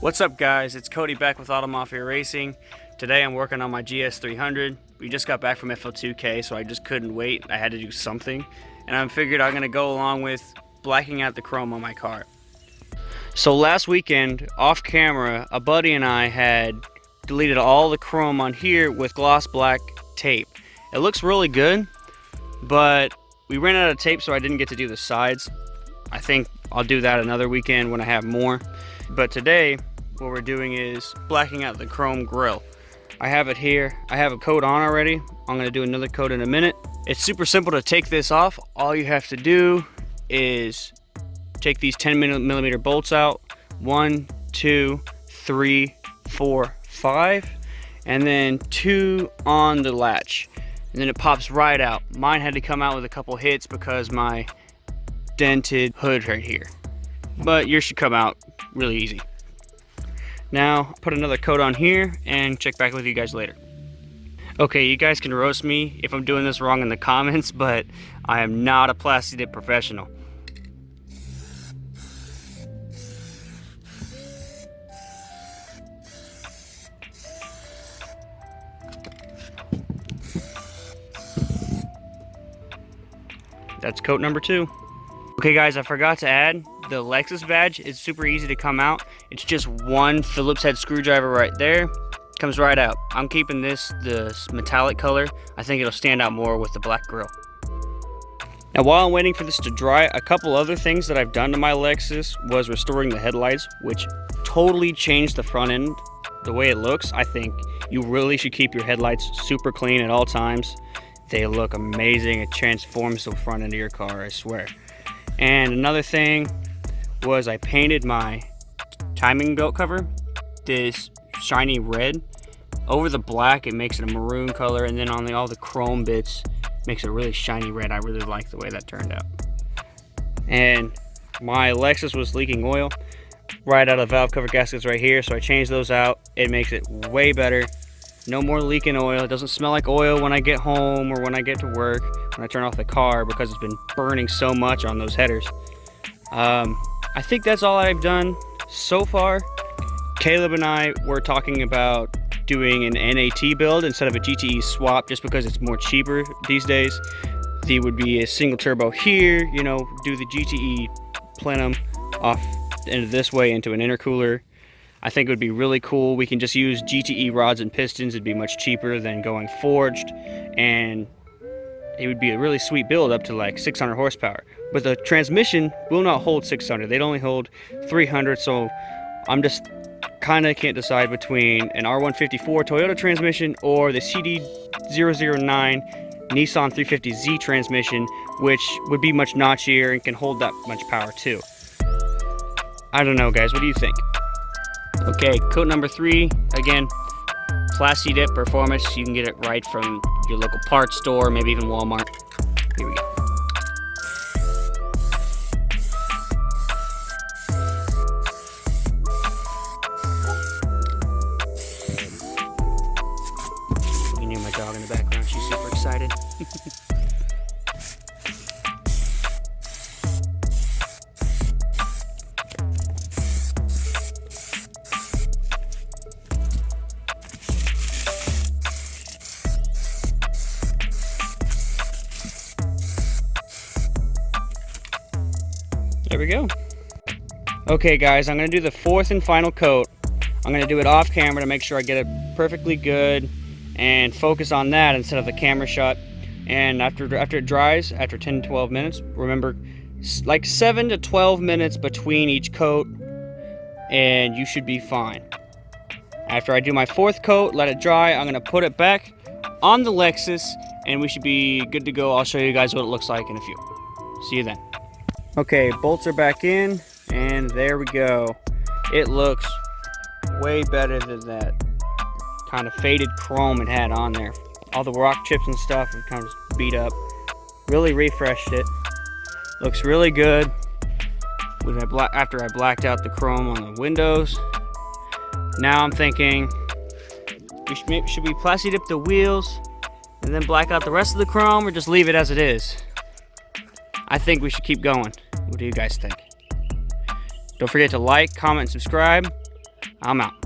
What's up guys, it's Cody back with Auto Mafia Racing. Today I'm working on my GS300. We just got back from FL2K, so I just couldn't wait. I had to do something. And I figured I'm gonna go along with blacking out the chrome on my car. So last weekend, off camera, a buddy and I had deleted all the chrome on here with gloss black tape. It looks really good, but we ran out of tape, so I didn't get to do the sides. I think I'll do that another weekend when I have more. But today, what we're doing is blacking out the chrome grille. I have it here. I have a coat on already. I'm gonna do another coat in a minute. It's super simple to take this off. All you have to do is take these 10mm bolts out. 1, 2, 3, 4, 5, and then 2 on the latch. And then it pops right out. Mine had to come out with a couple hits because my dented hood right here. But yours should come out really easy. Now, put another coat on here and check back with you guys later. Okay, you guys can roast me if I'm doing this wrong in the comments, but I am not a Plastidip professional. That's coat number 2. Okay guys, I forgot to add, the Lexus Badge is super easy to come out. It's just one Phillips head screwdriver right there. Comes right out. I'm keeping this metallic color. I think it'll stand out more with the black grille. Now while I'm waiting for this to dry, a couple other things that I've done to my Lexus was restoring the headlights, which totally changed the front end, the way it looks. I think you really should keep your headlights super clean at all times. They look amazing. It transforms the front end of your car, I swear. And another thing was I painted my timing belt cover this shiny red. Over the black, it makes it a maroon color, and then on all the chrome bits, makes it really shiny red. I really like the way that turned out. And my Lexus was leaking oil right out of the valve cover gaskets right here, so I changed those out. It makes it way better. No more leaking oil. It doesn't smell like oil when I get home or when I get to work, when I turn off the car, because it's been burning so much on those headers. I think that's all I've done so far. Caleb and I were talking about doing an NAT build instead of a GTE swap, just because it's more cheaper these days. There would be a single turbo here, you know, do the GTE plenum off into this way into an intercooler. I think it would be really cool. We can just use GTE rods and pistons. It'd be much cheaper than going forged, and it would be a really sweet build up to like 600 horsepower. But the transmission will not hold 600. They'd only hold 300, so I'm just kind of can't decide between an R154 Toyota transmission or the CD009 Nissan 350Z transmission, which would be much notchier and can hold that much power too. I don't know guys, what do you think? Okay, coat number 3, again, Plastidip Performance. You can get it right from your local parts store, maybe even Walmart. Here we go. You can hear my dog in the background. She's super excited. There we go. Okay guys, I'm going to do the 4th and final coat. I'm going to do it off camera to make sure I get it perfectly good and focus on that instead of the camera shot. And after it dries, after 10 to 12 minutes, remember like 7 to 12 minutes between each coat, and you should be fine. After I do my 4th coat, let it dry, I'm going to put it back on the Lexus and we should be good to go. I'll show you guys what it looks like in a few. See you then. Okay, bolts are back in, and there we go. It looks way better than that kind of faded chrome it had on there. All the rock chips and stuff have kind of beat up. Really refreshed it. Looks really good. After I blacked out the chrome on the windows. Now I'm thinking, should we Plastidip the wheels and then black out the rest of the chrome, or just leave it as it is? I think we should keep going. What do you guys think? Don't forget to like, comment, and subscribe. I'm out.